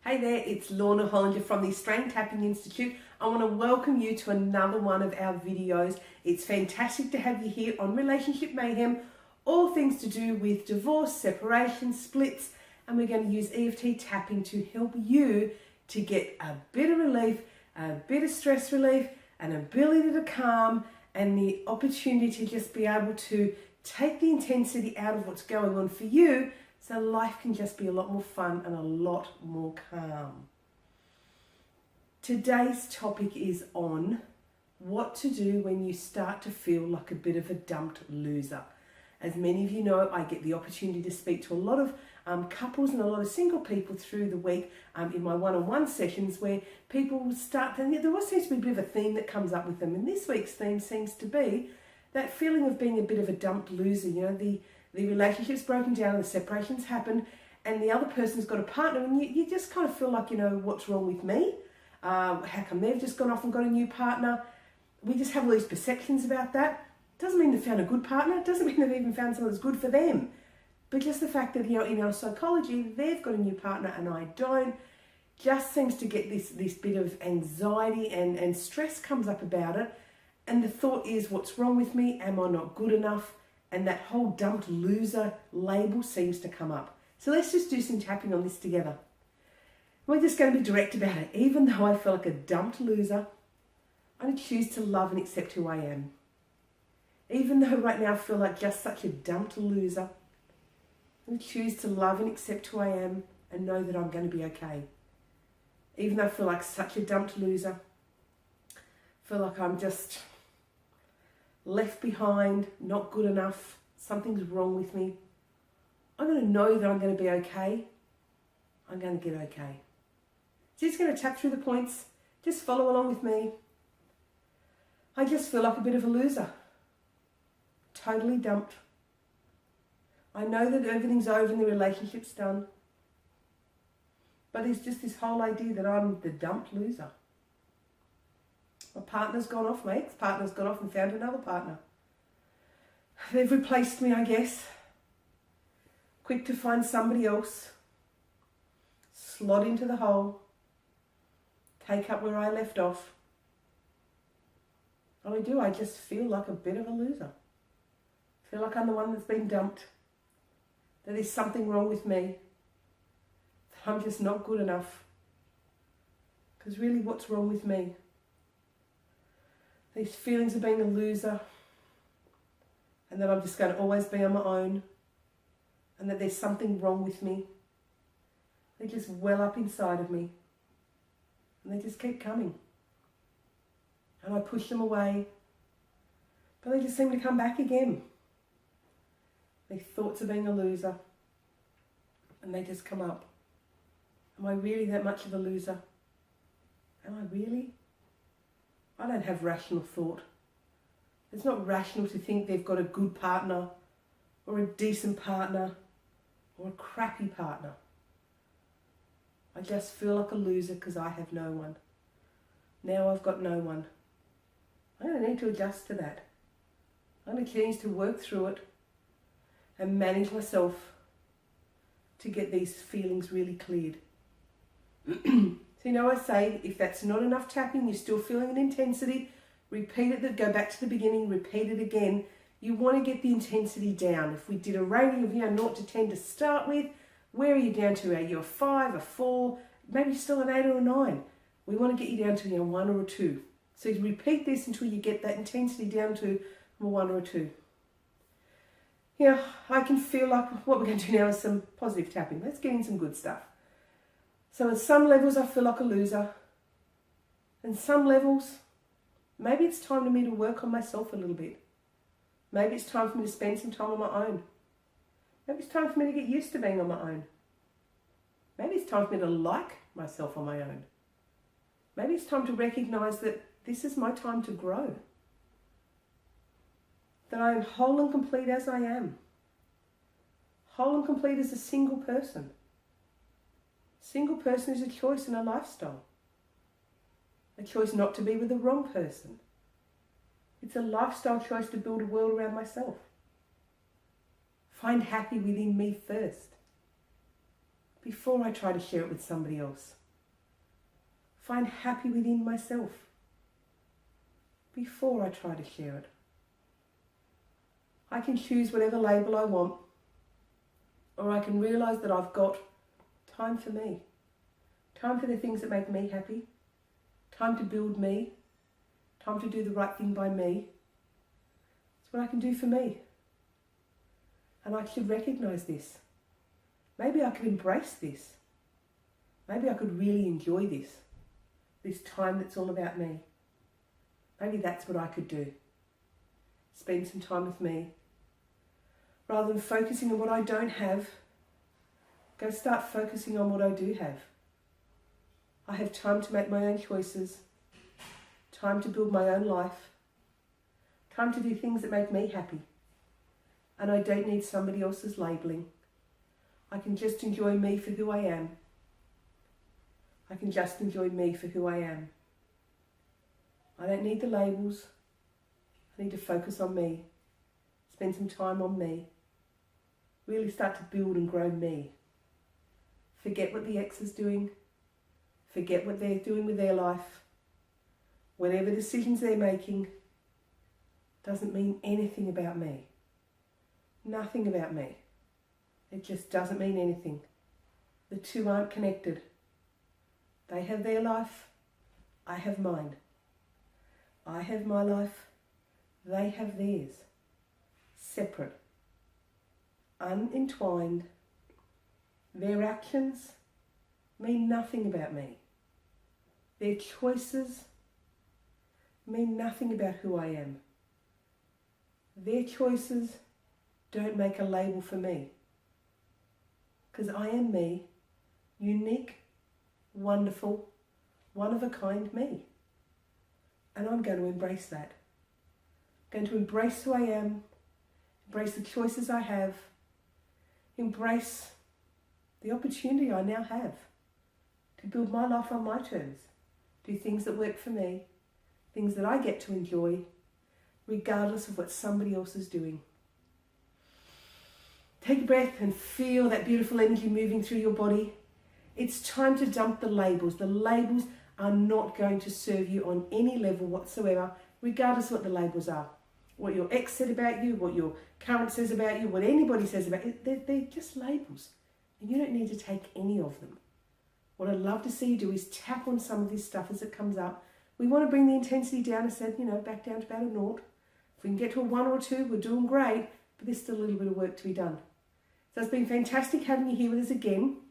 Hey there, it's Lorna Hollinger from the Australian Tapping Institute. I want to welcome you to another one of our videos. It's fantastic to have you here on Relationship Mayhem, all things to do with divorce, separation, splits, and we're going to use EFT tapping to help you to get a bit of relief, a bit of stress relief, an ability to calm, and the opportunity to just be able to take the intensity out of what's going on for you, so life can just be a lot more fun and a lot more calm. Today's topic is on what to do when you start to feel like a bit of a dumped loser. As many of you know, I get the opportunity to speak to a lot of couples and a lot of single people through the week in my one-on-one sessions, where people start, and there always seems to be a bit of a theme that comes up with them. And this week's theme seems to be that feeling of being a bit of a dumped loser. You know, the relationship's broken down, the separation's happened, and the other person's got a partner, and you just kind of feel like, you know, what's wrong with me? How come they've just gone off and got a new partner? We just have all these perceptions about that. Doesn't mean they've found a good partner, doesn't mean they've even found someone that's good for them. But just the fact that, you know, in our psychology, they've got a new partner and I don't, just seems to get this bit of anxiety and stress comes up about it. And the thought is, what's wrong with me? Am I not good enough? And that whole dumped loser label seems to come up. So let's just do some tapping on this together. We're just going to be direct about it. Even though I feel like a dumped loser, I'm going to choose to love and accept who I am. Even though right now I feel like just such a dumped loser, I'm going to choose to love and accept who I am and know that I'm going to be okay. Even though I feel like such a dumped loser, I feel like I'm just left behind, not good enough, something's wrong with me. I'm going to know that I'm going to be okay. I'm going to get okay. So just going to tap through the points. Just follow along with me. I just feel like a bit of a loser. Totally dumped. I know that everything's over and the relationship's done. But it's just this whole idea that I'm the dumped loser. My partner's gone off, my ex-partner's gone off and found another partner. They've replaced me, I guess. Quick to find somebody else. Slot into the hole. Take up where I left off. And I just feel like a bit of a loser. I feel like I'm the one that's been dumped. That there's something wrong with me. That I'm just not good enough. Because really, what's wrong with me? These feelings of being a loser, and that I'm just going to always be on my own, and that there's something wrong with me. They just well up inside of me, and they just keep coming. And I push them away, but they just seem to come back again. These thoughts of being a loser, and they just come up. Am I really that much of a loser? Am I really? I don't have rational thought. It's not rational to think they've got a good partner or a decent partner or a crappy partner. I just feel like a loser because I have no one. Now I've got no one. I'm going to need to adjust to that. I'm going to need to work through it and manage myself to get these feelings really cleared. So, you know, I say, if that's not enough tapping, you're still feeling an intensity, repeat it, go back to the beginning, repeat it again. You want to get the intensity down. If we did a rating of, 0 to 10 to start with, where are you down to? Are you a 5, a 4, maybe still an 8 or a 9? We want to get you down to a 1 or a 2. So you repeat this until you get that intensity down to a 1 or a 2. I can feel like what we're going to do now is some positive tapping. Let's get in some good stuff. So at some levels I feel like a loser. And some levels, maybe it's time for me to work on myself a little bit. Maybe it's time for me to spend some time on my own. Maybe it's time for me to get used to being on my own. Maybe it's time for me to like myself on my own. Maybe it's time to recognise that this is my time to grow. That I am whole and complete as I am. Whole and complete as a single person. Single person is a choice and a lifestyle. A choice not to be with the wrong person. It's a lifestyle choice to build a world around myself. Find happy within me first, before I try to share it with somebody else. find happy within myself before I try to share it. I can choose whatever label I want, or I can realise that I've got time for me, time for the things that make me happy, time to build me, time to do the right thing by me. It's what I can do for me. And I should recognise this. Maybe I could embrace this. Maybe I could really enjoy this time that's all about me. Maybe that's what I could do. Spend some time with me. Rather than focusing on what I don't have, go start focusing on what I do have. I have time to make my own choices, time to build my own life, time to do things that make me happy. And I don't need somebody else's labelling. I can just enjoy me for who I am. I can just enjoy me for who I am. I don't need the labels. I need to focus on me. Spend some time on me. Really start to build and grow me. Forget what the ex is doing. Forget what they're doing with their life. Whatever decisions they're making doesn't mean anything about me. Nothing about me. It just doesn't mean anything. The two aren't connected. They have their life. I have mine. I have my life. They have theirs. Separate. Unentwined. Their actions mean nothing about me. Their choices mean nothing about who I am. Their choices don't make a label for me. Because I am me, unique, wonderful, one-of-a-kind me. And I'm going to embrace that. I'm going to embrace who I am, embrace the choices I have, embrace the opportunity I now have to build my life on my terms, do things that work for me, things that I get to enjoy, regardless of what somebody else is doing. Take a breath and feel that beautiful energy moving through your body. It's time to dump the labels. The labels are not going to serve you on any level whatsoever, regardless of what the labels are. What your ex said about you, what your current says about you, what anybody says about you, they're just labels. And you don't need to take any of them. What I'd love to see you do is tap on some of this stuff as it comes up. We want to bring the intensity down, I said, back down to about a 0. If we can get to a 1 or a 2, we're doing great, but there's still a little bit of work to be done. So it's been fantastic having you here with us again.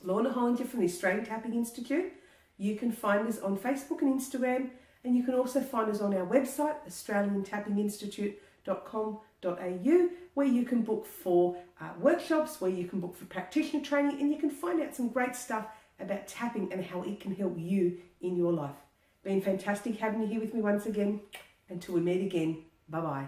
Lorna Hollinger from the Australian Tapping Institute. You can find us on Facebook and Instagram, and you can also find us on our website, australiantappinginstitute.com.au, where you can book for workshops, where you can book for practitioner training, and you can find out some great stuff about tapping and how it can help you in your life. Been fantastic having you here with me once again. Until we meet again, bye-bye.